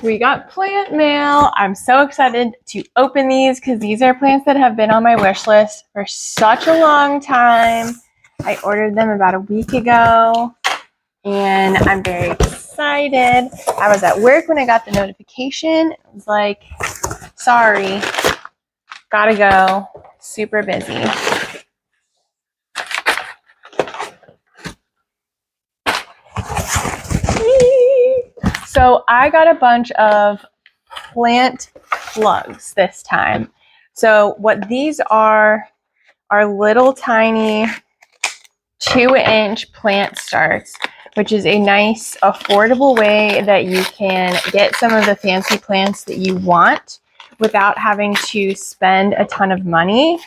We got plant mail. I'm so excited to open these because these are plants that have been on my wish list for such a long time. I ordered them about a week ago and I'm very excited. I was at work when I got the notification. It was like, sorry, gotta go. Super busy. So I got a bunch of plant plugs this time. So what these are little tiny 2-inch plant starts, which is a nice affordable way that you can get some of the fancy plants that you want without having to spend a ton of money.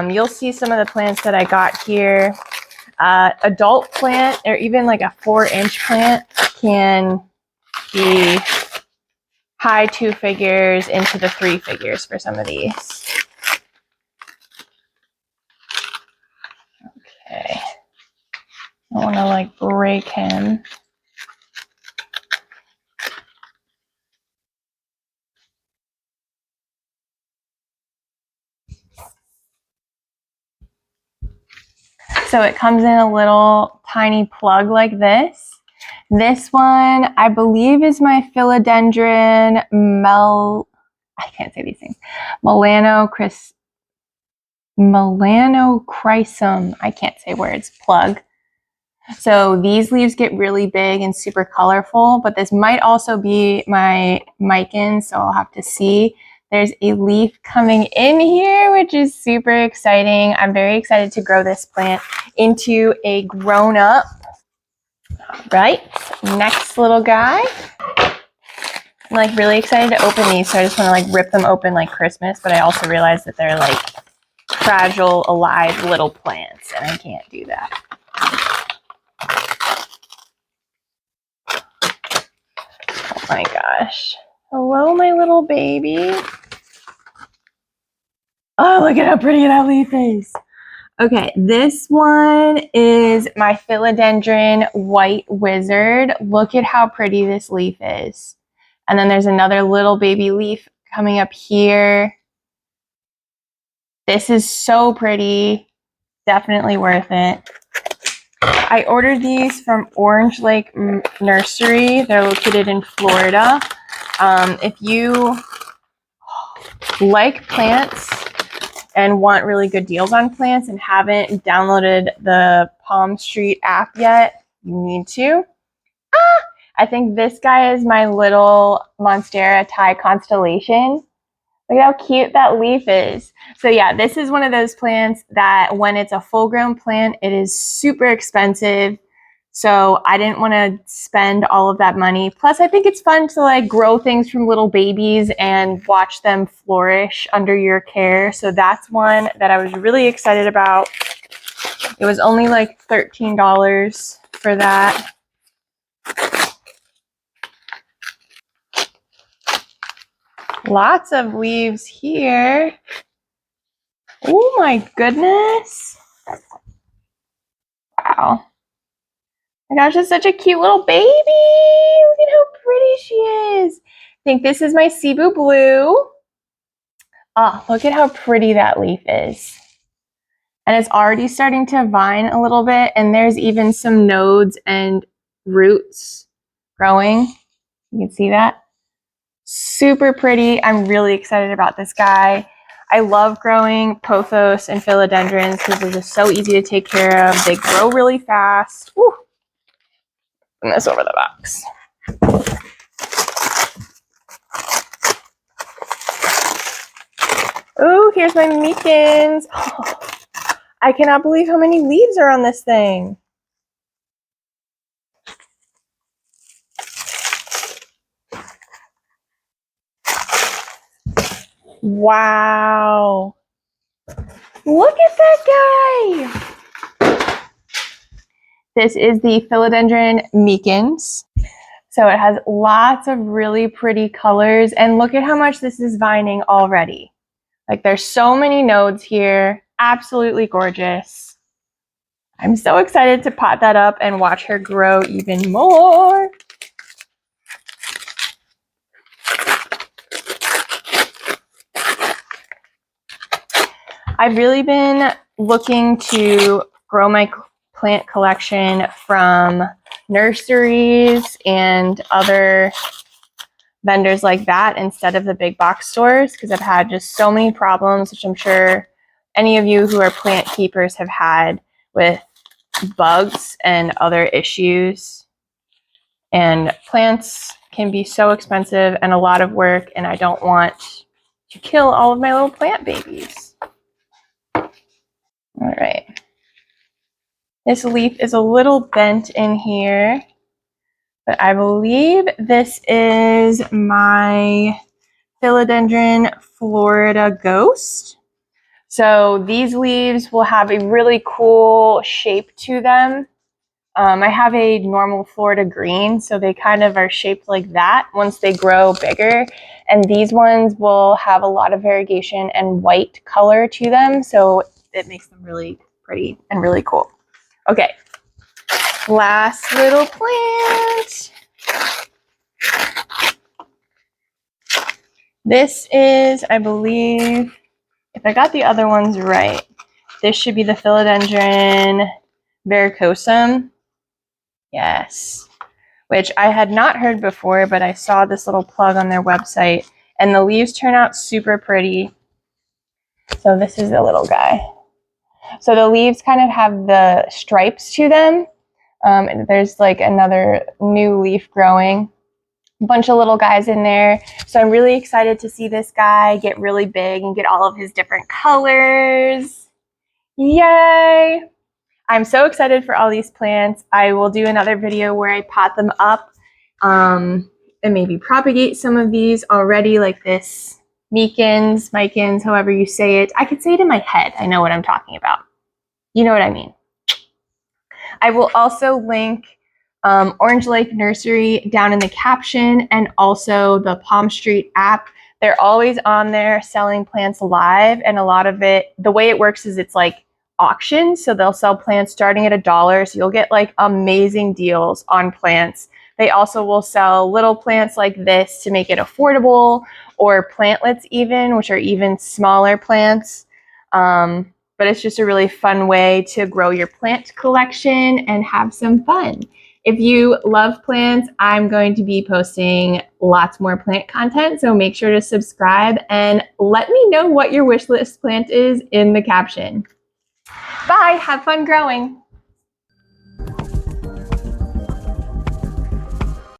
You'll see some of the plants that I got here. Adult plant or even like a 4-inch plant can be high 2 figures into the 3 figures for some of these. Okay. I don't want to like break him. So it comes in a little tiny plug like this. This one, I believe, is my philodendron I can't say these things. Melanochrysum. I can't say words. Plug. So these leaves get really big and super colorful, but this might also be my micin, so I'll have to see. There's a leaf coming in here, which is super exciting. I'm very excited to grow this plant into a grown-up. All right, next little guy. I'm like really excited to open these, so I just want to like rip them open like Christmas, but I also realize that they're like fragile, alive little plants, and I can't do that. Oh my gosh. Hello, my little baby. Oh, look at how pretty that leaf is. Okay, this one is my philodendron white wizard. Look at how pretty this leaf is. And then there's another little baby leaf coming up here. This is so pretty. Definitely worth it. I ordered these from Orangelakenursery Nursery. They're located in Florida. If you like plants and want really good deals on plants and haven't downloaded the Palm Street app yet, you need to. I think this guy is my little Monstera Thai constellation. Look at how cute that leaf is. So yeah, this is one of those plants that when it's a full-grown plant, it is super expensive. So I didn't want to spend all of that money. Plus, I think it's fun to like grow things from little babies and watch them flourish under your care. So that's one that I was really excited about. It was only like $13 for that. Lots of leaves here. Oh my goodness. Wow. My gosh, it's such a cute little baby. Look at how pretty she is. I think this is my Cebu Blue. Oh, look at how pretty that leaf is. And it's already starting to vine a little bit, and there's even some nodes and roots growing. You can see that. Super pretty. I'm really excited about this guy. I love growing pothos and philodendrons because they're just so easy to take care of. They grow really fast. Woo. Bring this over the box. Oh, here's my micins. Oh, I cannot believe how many leaves are on this thing. Wow. Look at that guy. This is the philodendron micins. So it has lots of really pretty colors, and look at how much this is vining already. Like there's so many nodes here. Absolutely gorgeous. I'm so excited to pot that up and watch her grow even more. I've really been looking to grow my plant collection from nurseries and other vendors like that instead of the big box stores, because I've had just so many problems, which I'm sure any of you who are plant keepers have had, with bugs and other issues. And plants can be so expensive and a lot of work, and I don't want to kill all of my little plant babies. All right. This leaf is a little bent in here, but I believe this is my Philodendron Florida Ghost. So these leaves will have a really cool shape to them. I have a normal Florida green, so they kind of are shaped like that once they grow bigger. And these ones will have a lot of variegation and white color to them, so it makes them really pretty and really cool. Okay, last little plant. This is, I believe, if I got the other ones right, this should be the Philodendron verrucosum. Yes, which I had not heard before, but I saw this little plug on their website, and the leaves turn out super pretty. So this is the little guy. So the leaves kind of have the stripes to them. And there's like another new leaf growing. A bunch of little guys in there. So I'm really excited to see this guy get really big and get all of his different colors. Yay! I'm so excited for all these plants. I will do another video where I pot them up and maybe propagate some of these already, like this Micans, however you say it. I could say it in my head. I know what I'm talking about. You know what I mean. I will also link Orange Lake Nursery down in the caption, and also the Palm Street app. They're always on there selling plants live, and a lot of it, the way it works is it's like auction, so they'll sell plants starting at $1, so you'll get like amazing deals on plants. They also will sell little plants like this to make it affordable, or plantlets even, which are even smaller plants. But it's just a really fun way to grow your plant collection and have some fun. If you love plants, I'm going to be posting lots more plant content, so make sure to subscribe and let me know what your wish list plant is in the caption. Bye, have fun growing.